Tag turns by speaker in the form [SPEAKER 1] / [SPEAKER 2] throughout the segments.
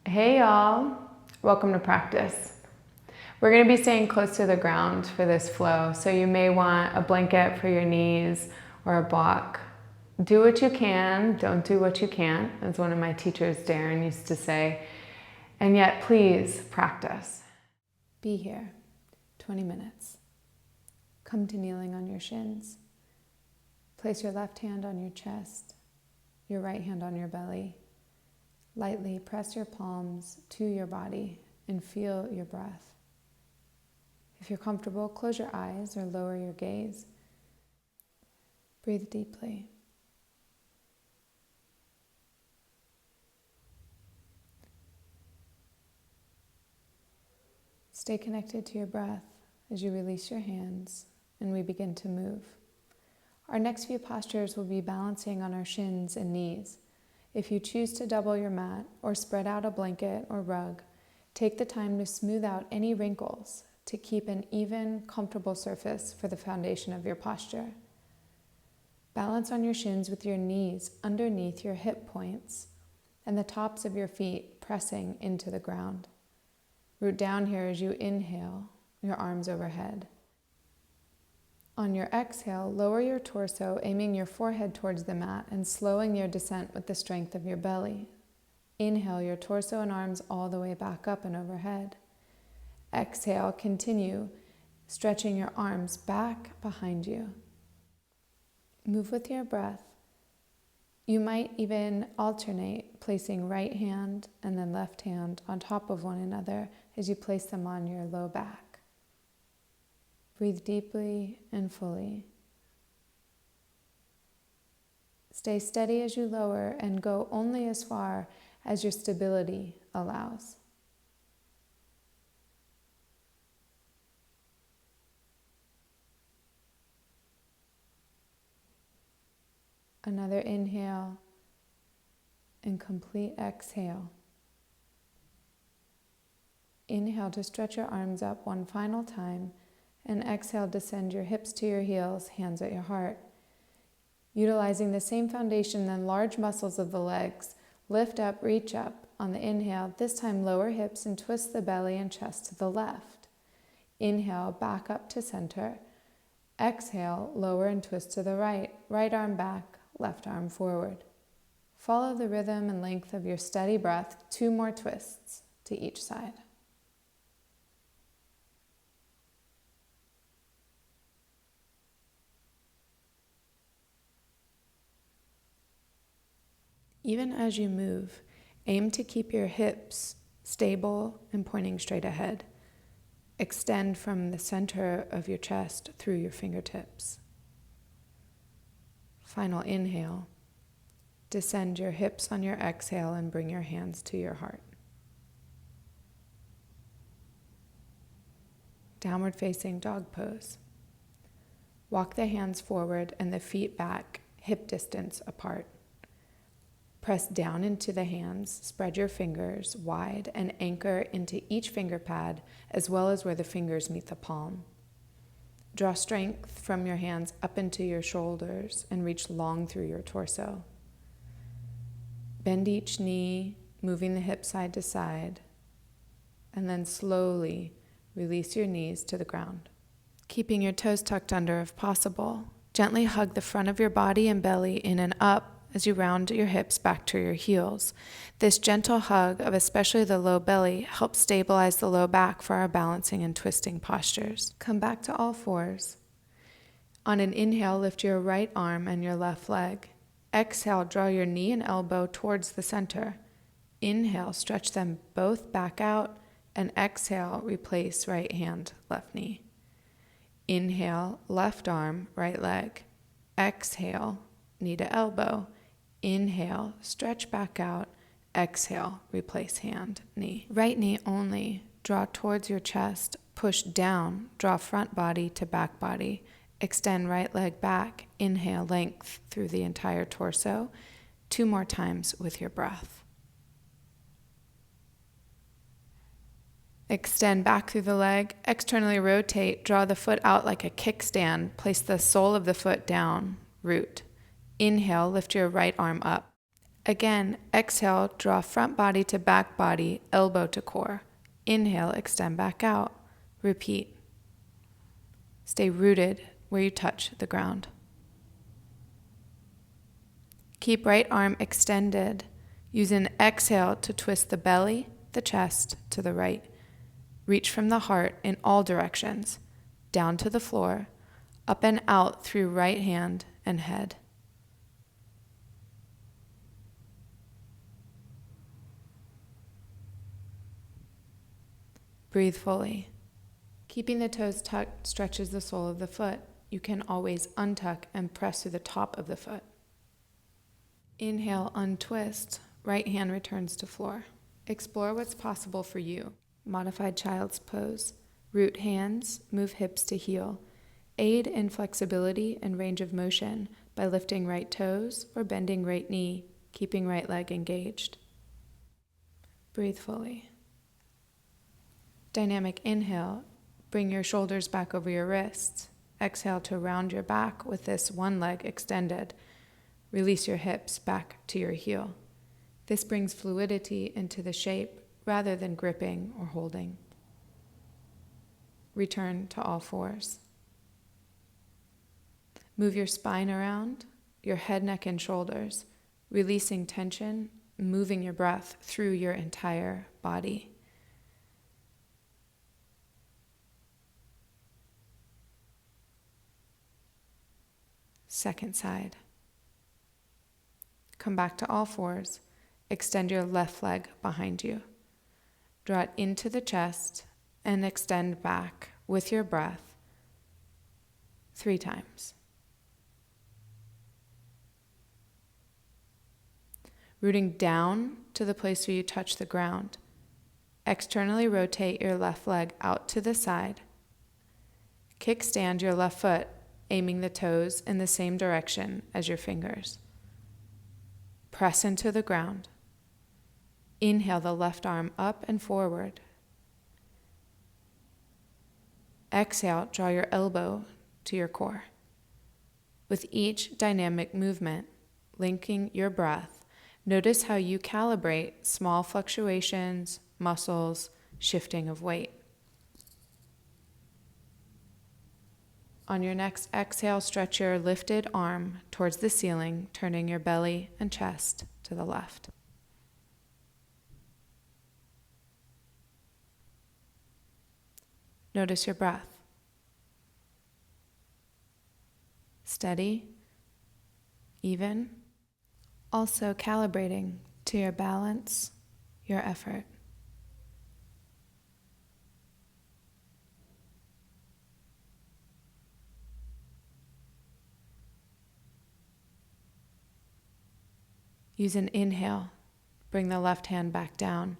[SPEAKER 1] Hey y'all, welcome to practice. We're going to be staying close to the ground for this flow, so you may want a blanket for your knees or a block. Do what you can, don't do what you can't, as one of my teachers, Darren, used to say. And yet, please practice. Be here, 20 minutes. Come to kneeling on your shins. Place your left hand on your chest, your right hand on your belly. Lightly press your palms to your body and feel your breath. If you're comfortable, close your eyes or lower your gaze. Breathe deeply. Stay connected to your breath as you release your hands and we begin to move. Our next few postures will be balancing on our shins and knees. If you choose to double your mat or spread out a blanket or rug, take the time to smooth out any wrinkles to keep an even, comfortable surface for the foundation of your posture. Balance on your shins with your knees underneath your hip points and the tops of your feet pressing into the ground. Root down here as you inhale, your arms overhead. On your exhale, lower your torso, aiming your forehead towards the mat and slowing your descent with the strength of your belly. Inhale your torso and arms all the way back up and overhead. Exhale, continue stretching your arms back behind you. Move with your breath. You might even alternate, placing right hand and then left hand on top of one another as you place them on your low back. Breathe deeply and fully. Stay steady as you lower and go only as far as your stability allows. Another inhale and complete exhale. Inhale to stretch your arms up one final time. And exhale, descend your hips to your heels, hands at your heart. Utilizing the same foundation, then large muscles of the legs. Lift up, reach up on the inhale. This time lower hips and twist the belly and chest to the left. Inhale, back up to center. Exhale, lower and twist to the right. Right arm back, left arm forward. Follow the rhythm and length of your steady breath. 2 more twists to each side. Even as you move, aim to keep your hips stable and pointing straight ahead. Extend from the center of your chest through your fingertips. Final inhale. Descend your hips on your exhale and bring your hands to your heart. Downward facing dog pose. Walk the hands forward and the feet back, hip distance apart. Press down into the hands, spread your fingers wide and anchor into each finger pad as well as where the fingers meet the palm. Draw strength from your hands up into your shoulders and reach long through your torso. Bend each knee, moving the hip side to side, and then slowly release your knees to the ground. Keeping your toes tucked under if possible, gently hug the front of your body and belly in and up as you round your hips back to your heels. This gentle hug of especially the low belly helps stabilize the low back for our balancing and twisting postures. Come back to all fours. On an inhale, lift your right arm and your left leg. Exhale, draw your knee and elbow towards the center. Inhale, stretch them both back out, and exhale, replace right hand, left knee. Inhale, left arm, right leg. Exhale, knee to elbow. Inhale, stretch back out. Exhale, replace hand, knee. Right knee only, draw towards your chest, push down, draw front body to back body. Extend right leg back, inhale length through the entire torso. 2 more times with your breath. Extend back through the leg, externally rotate, draw the foot out like a kickstand, place the sole of the foot down, root. Inhale, lift your right arm up. Again, exhale, draw front body to back body, elbow to core. Inhale, extend back out. Repeat. Stay rooted where you touch the ground. Keep right arm extended. Use an exhale to twist the belly, the chest to the right. Reach from the heart in all directions, down to the floor, up and out through right hand and head. Breathe fully. Keeping the toes tucked stretches the sole of the foot. You can always untuck and press through the top of the foot. Inhale, untwist. Right hand returns to floor. Explore what's possible for you. Modified child's pose. Root hands, move hips to heel. Aid in flexibility and range of motion by lifting right toes or bending right knee, keeping right leg engaged. Breathe fully. Dynamic inhale, bring your shoulders back over your wrists. Exhale to round your back with this one leg extended. Release your hips back to your heel. This brings fluidity into the shape rather than gripping or holding. Return to all fours. Move your spine around, your head, neck, and shoulders, releasing tension, moving your breath through your entire body. Second side. Come back to all fours. Extend your left leg behind you. Draw it into the chest and extend back with your breath 3 times. Rooting down to the place where you touch the ground. Externally rotate your left leg out to the side. Kickstand your left foot, aiming the toes in the same direction as your fingers. Press into the ground. Inhale the left arm up and forward. Exhale, draw your elbow to your core. With each dynamic movement, linking your breath, notice how you calibrate small fluctuations, muscles, shifting of weight. On your next exhale, stretch your lifted arm towards the ceiling, turning your belly and chest to the left. Notice your breath. Steady, even, also calibrating to your balance, your effort. Use an inhale. Bring the left hand back down.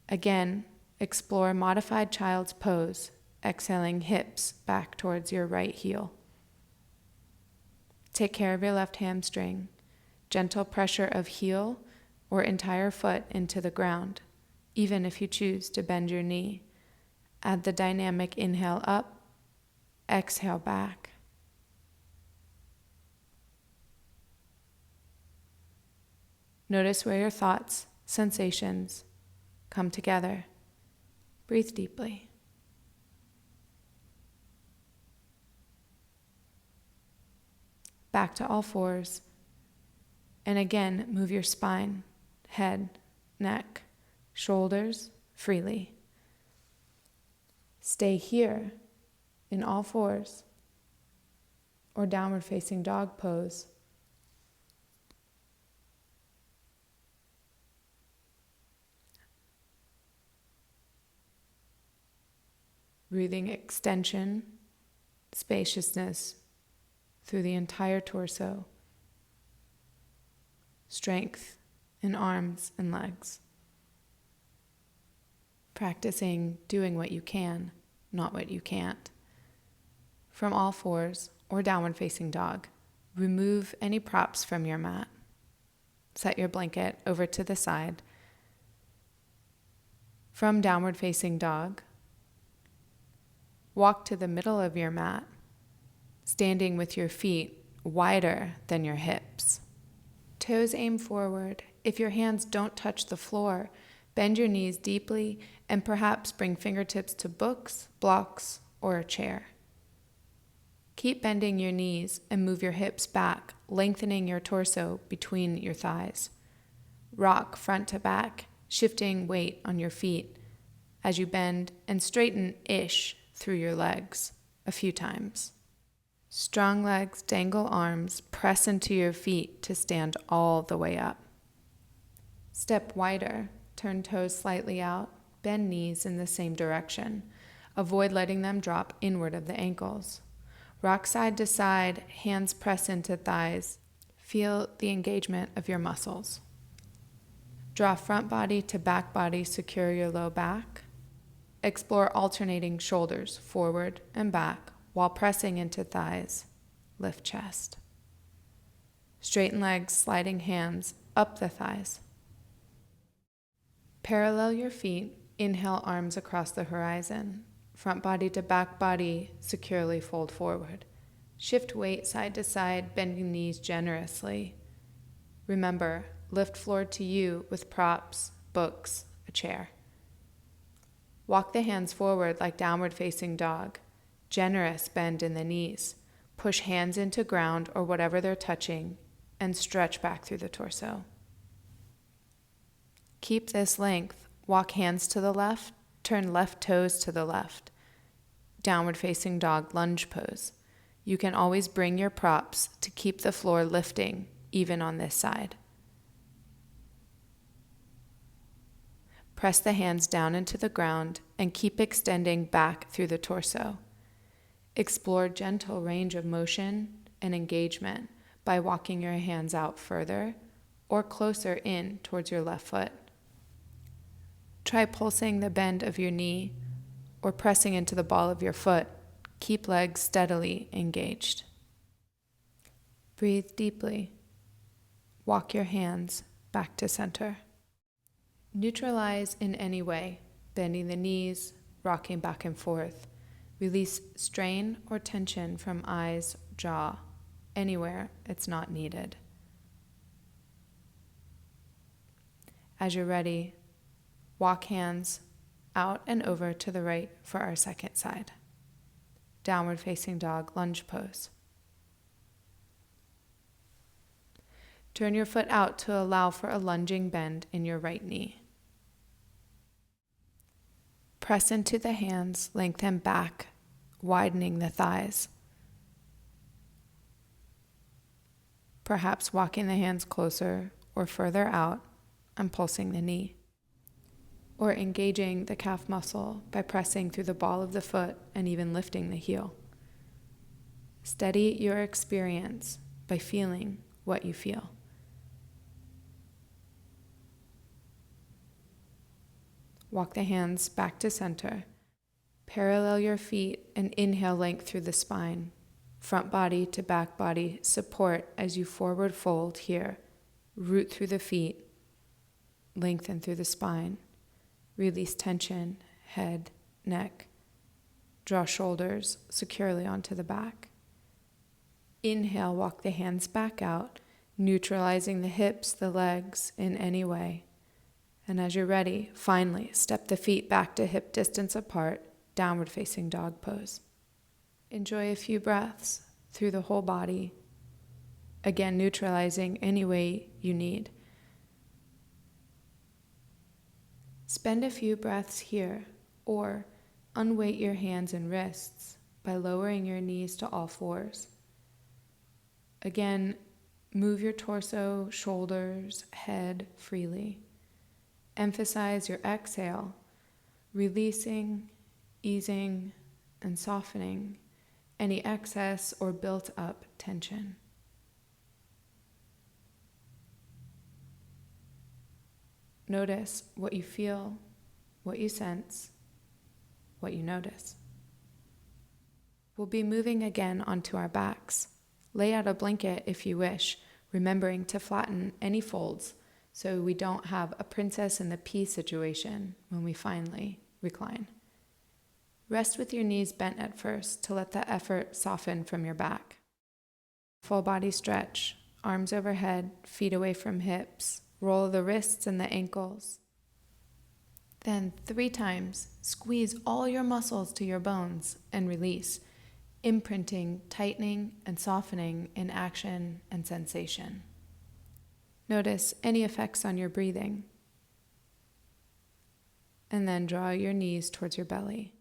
[SPEAKER 1] Again, explore modified child's pose, exhaling hips back towards your right heel. Take care of your left hamstring. Gentle pressure of heel or entire foot into the ground, even if you choose to bend your knee. Add the dynamic inhale up, exhale back. Notice where your thoughts, sensations come together. Breathe deeply. Back to all fours. And again, move your spine, head, neck, shoulders freely. Stay here in all fours or downward facing dog pose. Breathing extension, spaciousness through the entire torso. Strength in arms and legs. Practicing doing what you can, not what you can't. From all fours or downward facing dog, remove any props from your mat. Set your blanket over to the side. From downward facing dog, walk to the middle of your mat, standing with your feet wider than your hips. Toes aim forward. If your hands don't touch the floor, bend your knees deeply and perhaps bring fingertips to books, blocks, or a chair. Keep bending your knees and move your hips back, lengthening your torso between your thighs. Rock front to back, shifting weight on your feet as you bend, and straighten-ish through your legs a few times. Strong legs, dangle arms, press into your feet to stand all the way up. Step wider, turn toes slightly out, bend knees in the same direction. Avoid letting them drop inward of the ankles. Rock side to side, hands press into thighs. Feel the engagement of your muscles. Draw front body to back body, secure your low back. Explore alternating shoulders forward and back while pressing into thighs. Lift chest. Straighten legs, sliding hands up the thighs. Parallel your feet. Inhale, arms across the horizon. Front body to back body, securely fold forward. Shift weight side to side, bending knees generously. Remember, lift floor to you with props, books, a chair. Walk the hands forward like downward facing dog. Generous bend in the knees. Push hands into ground or whatever they're touching and stretch back through the torso. Keep this length. Walk hands to the left, turn left toes to the left. Downward facing dog lunge pose. You can always bring your props to keep the floor lifting, even on this side. Press the hands down into the ground and keep extending back through the torso. Explore gentle range of motion and engagement by walking your hands out further or closer in towards your left foot. Try pulsing the bend of your knee or pressing into the ball of your foot. Keep legs steadily engaged. Breathe deeply. Walk your hands back to center. Neutralize in any way, bending the knees, rocking back and forth. Release strain or tension from eyes, jaw, anywhere it's not needed. As you're ready, walk hands out and over to the right for our second side. Downward facing dog lunge pose. Turn your foot out to allow for a lunging bend in your right knee. Press into the hands, lengthen back, widening the thighs. Perhaps walking the hands closer or further out and pulsing the knee. Or engaging the calf muscle by pressing through the ball of the foot and even lifting the heel. Steady your experience by feeling what you feel. Walk the hands back to center. Parallel your feet and inhale length through the spine. Front body to back body, support as you forward fold here. Root through the feet. Lengthen through the spine. Release tension, head, neck. Draw shoulders securely onto the back. Inhale, walk the hands back out, neutralizing the hips, the legs in any way. And as you're ready, finally, step the feet back to hip distance apart, downward facing dog pose. Enjoy a few breaths through the whole body, again neutralizing any way you need. Spend a few breaths here, or unweight your hands and wrists by lowering your knees to all fours. Again, move your torso, shoulders, head freely. Emphasize your exhale, releasing, easing, and softening any excess or built-up tension. Notice what you feel, what you sense, what you notice. We'll be moving again onto our backs. Lay out a blanket if you wish, remembering to flatten any folds so we don't have a princess in the pea situation when we finally recline. Rest with your knees bent at first to let the effort soften from your back. Full body stretch, arms overhead, feet away from hips. Roll the wrists and the ankles. Then 3 times, squeeze all your muscles to your bones and release, imprinting, tightening, and softening in action and sensation. Notice any effects on your breathing. And then draw your knees towards your belly.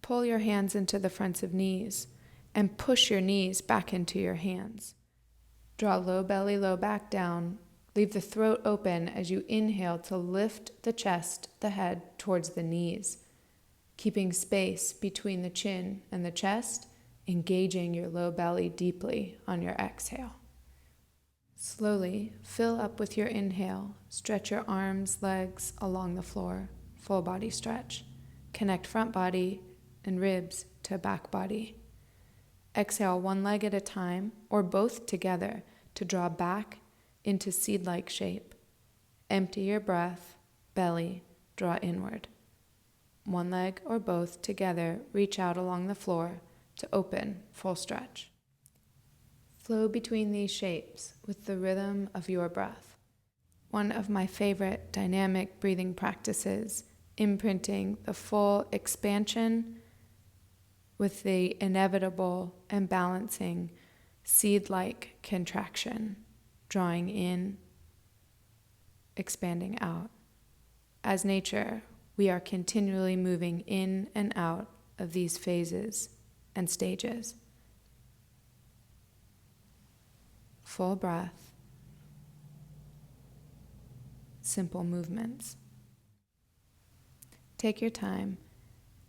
[SPEAKER 1] Pull your hands into the fronts of knees and push your knees back into your hands. Draw low belly, low back down. Leave the throat open as you inhale to lift the chest, the head towards the knees, keeping space between the chin and the chest, engaging your low belly deeply on your exhale. Slowly fill up with your inhale. Stretch your arms, legs along the floor, full body stretch. Connect front body and ribs to back body. Exhale 1 leg at a time or both together to draw back into seed-like shape. Empty your breath, belly, draw inward. 1 leg or both together, reach out along the floor to open, full stretch. Flow between these shapes with the rhythm of your breath. One of my favorite dynamic breathing practices, imprinting the full expansion with the inevitable and balancing seed-like contraction, drawing in, expanding out. As nature, we are continually moving in and out of these phases and stages. Full breath, simple movements. Take your time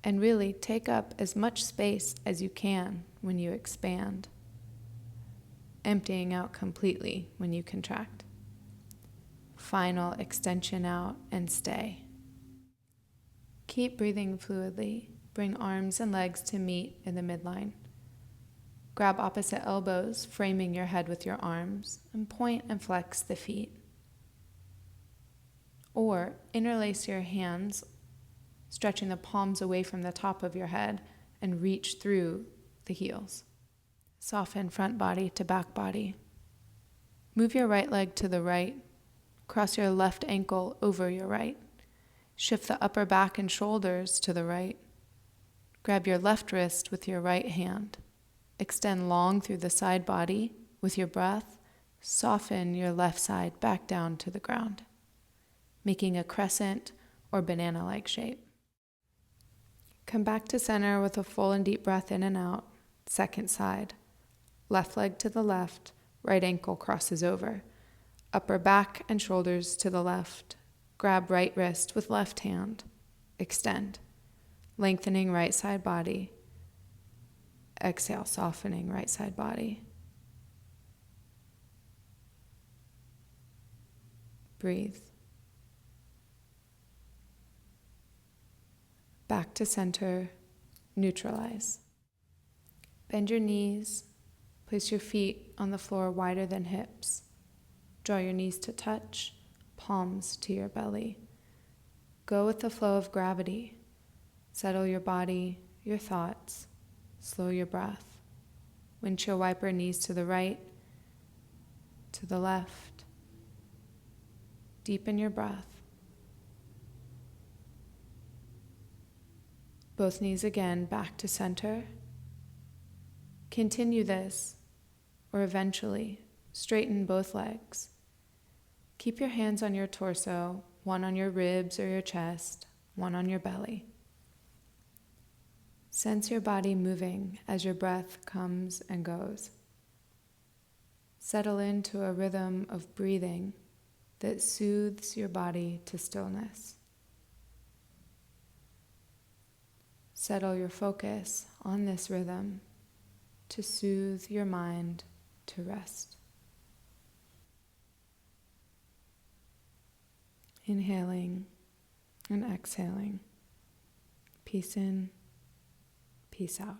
[SPEAKER 1] and really take up as much space as you can when you expand, emptying out completely when you contract. Final extension out and stay. Keep breathing fluidly. Bring arms and legs to meet in the midline. Grab opposite elbows, framing your head with your arms, and point and flex the feet. Or interlace your hands, stretching the palms away from the top of your head and reach through the heels. Soften front body to back body. Move your right leg to the right. Cross your left ankle over your right. Shift the upper back and shoulders to the right. Grab your left wrist with your right hand. Extend long through the side body. With your breath, soften your left side back down to the ground, making a crescent or banana-like shape. Come back to center with a full and deep breath in and out. Second side. Left leg to the left, right ankle crosses over. Upper back and shoulders to the left. Grab right wrist with left hand. Extend. Lengthening right side body. Exhale, softening right side body. Breathe. Back to center, neutralize. Bend your knees. Place your feet on the floor wider than hips. Draw your knees to touch, palms to your belly. Go with the flow of gravity. Settle your body, your thoughts. Slow your breath. Windshield wiper knees to the right, to the left. Deepen your breath. Both knees again back to center. Continue this, or eventually straighten both legs. Keep your hands on your torso, one on your ribs or your chest, one on your belly. Sense your body moving as your breath comes and goes. Settle into a rhythm of breathing that soothes your body to stillness. Settle your focus on this rhythm to soothe your mind to rest. Inhaling and exhaling. Peace in, peace out.